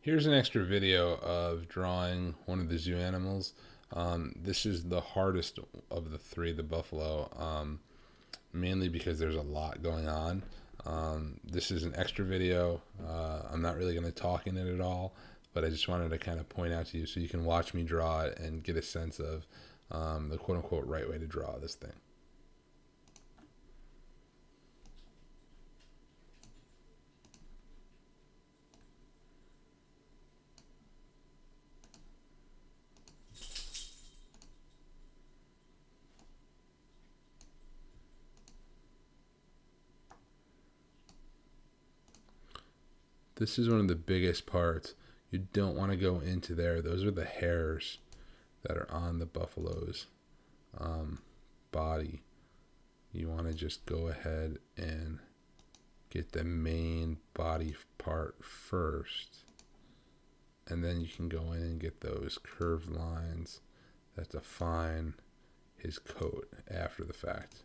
Here's an extra video of drawing one of the zoo animals. This is the hardest of the three, the buffalo, mainly because there's a lot going on. This is an extra video. I'm not really going to talk in it at all, but I just wanted to kind of point out to you so you can watch me draw it and get a sense of the quote-unquote right way to draw this thing. This is one of the biggest parts. You don't want to go into there. Those are the hairs that are on the buffalo's body. You want to just go ahead and get the main body part first. And then you can go in and get those curved lines that define his coat after the fact.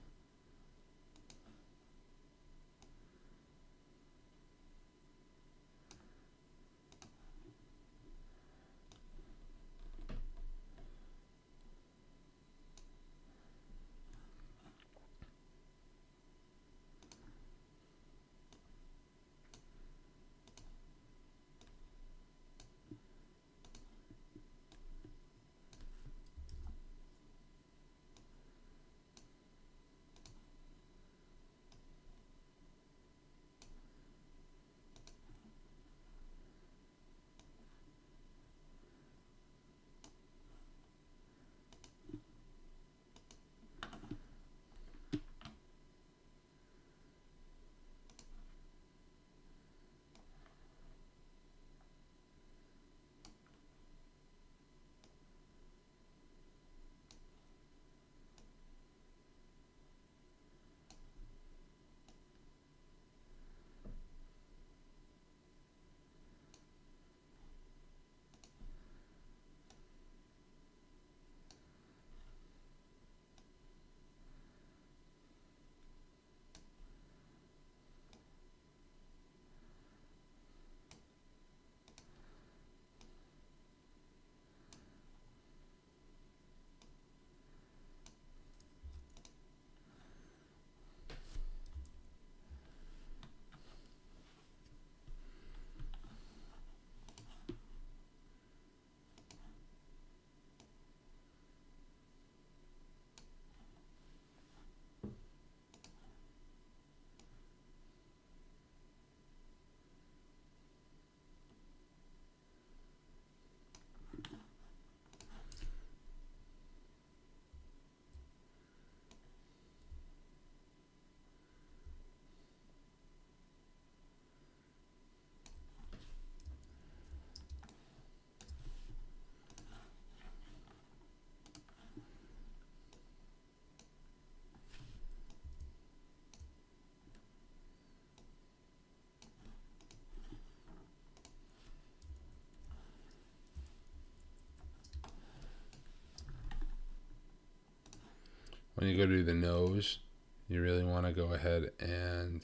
When you go to do the nose, you really want to go ahead and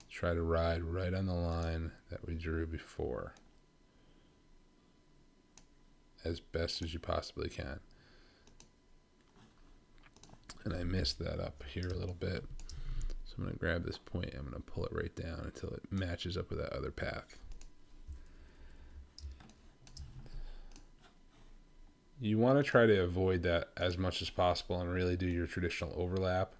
try to ride right on the line that we drew before as best as you possibly can. And I messed that up here a little bit. So I'm going to grab this point, I'm going to pull it right down until it matches up with that other path. You want to try to avoid that as much as possible and really do your traditional overlap.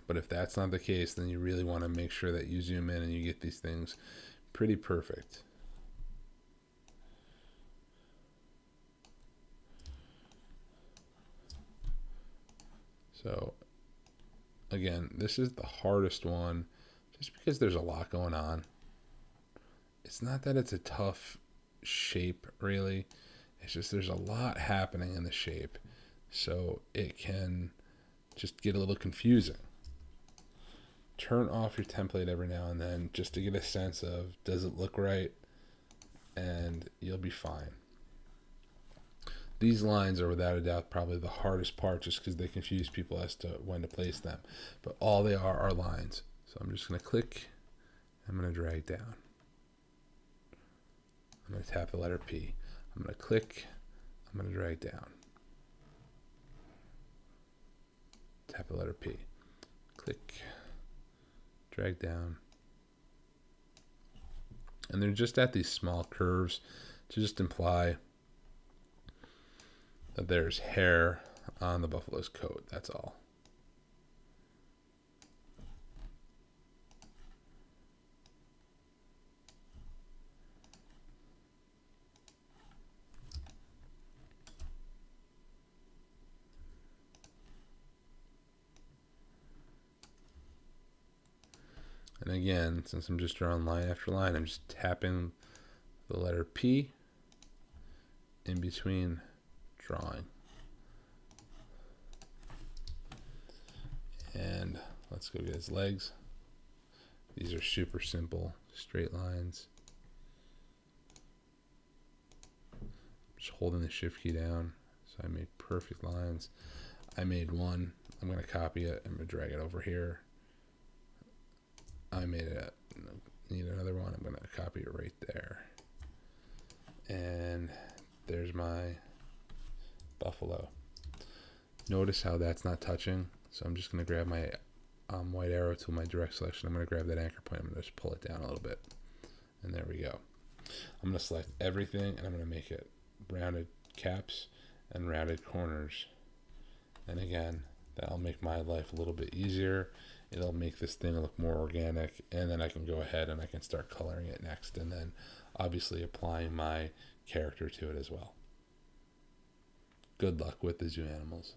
But if that's not the case, then you really want to make sure that you zoom in and you get these things pretty perfect. So again, this is the hardest one just because there's a lot going on. It's not that it's a tough shape really. It's just there's a lot happening in the shape. So it can just get a little confusing. Turn off your template every now and then just to get a sense of, does it look right? And you'll be fine. These lines are without a doubt probably the hardest part just because they confuse people as to when to place them. But all they are lines. So I'm just going to click, I'm going to drag down. I'm going to tap the letter P. I'm going to click. I'm going to drag down. Tap the letter P. Click. Drag down. And they're just at these small curves to just imply that there's hair on the buffalo's coat. That's all. And again, since I'm just drawing line after line, I'm just tapping the letter P in between drawing. And let's go get his legs. These are super simple, straight lines. Just holding the shift key down. So I made perfect lines. I made one. I'm going to copy it. I'm going to drag it over here. I made it. Need another one. I'm going to copy it right there. And there's my buffalo. Notice how that's not touching. So I'm just going to grab my white arrow to my direct selection. I'm going to grab that anchor point. I'm going to just pull it down a little bit. And there we go. I'm going to select everything and I'm going to make it rounded caps and rounded corners. And again, that'll make my life a little bit easier. It'll make this thing look more organic, and then I can go ahead and I can start coloring it next, and then obviously applying my character to it as well. Good luck with the zoo animals.